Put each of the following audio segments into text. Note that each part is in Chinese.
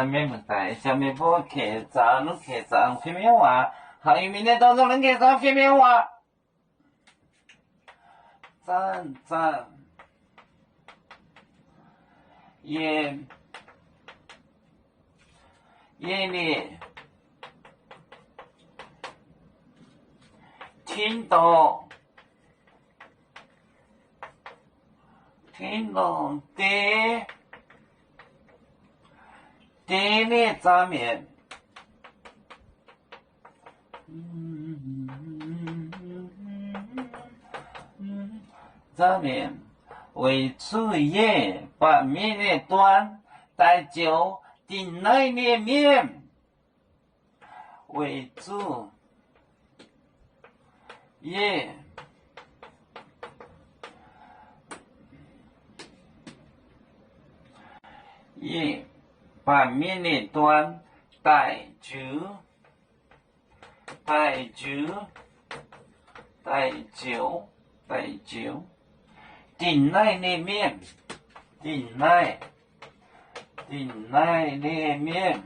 面不带小面包客栈，弄客栈片面话，行业明天当中弄客栈片面话，赞，夜里听懂的列杂面，杂面为主业，把面的端带酒顶来的面为主业。把面的端带酒，顶来的面，顶来的面，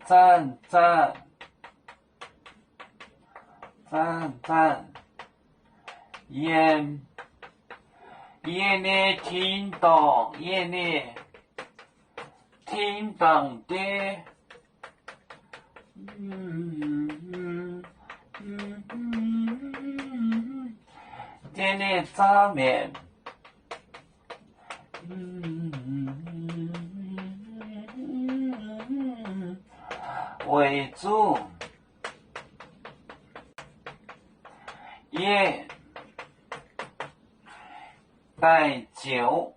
赞，眼里听懂的，点的杂面，为主业。带酒，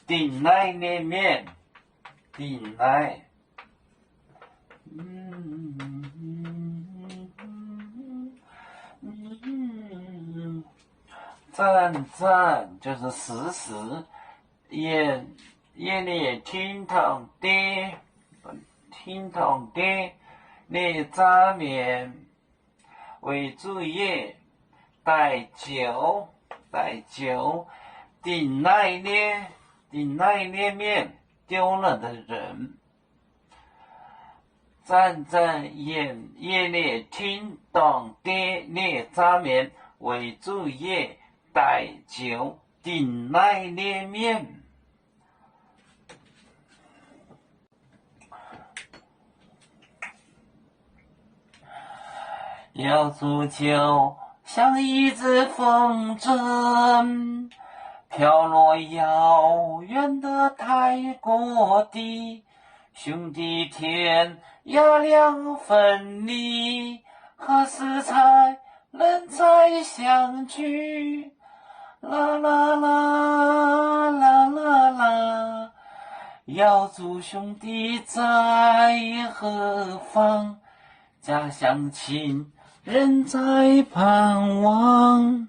顶来的面，顶来，赞就是事实，也里听懂的，你杂面。为主业带酒，顶来的面丢了的人，赞夜里听懂的那杂面为主业带酒顶来的面。要足球像一只风筝，飘落遥远的泰国地，兄弟天涯两分离，何时才能再相聚？啦啦啦啦啦啦，要祝兄弟在何方？家乡亲人在盼望。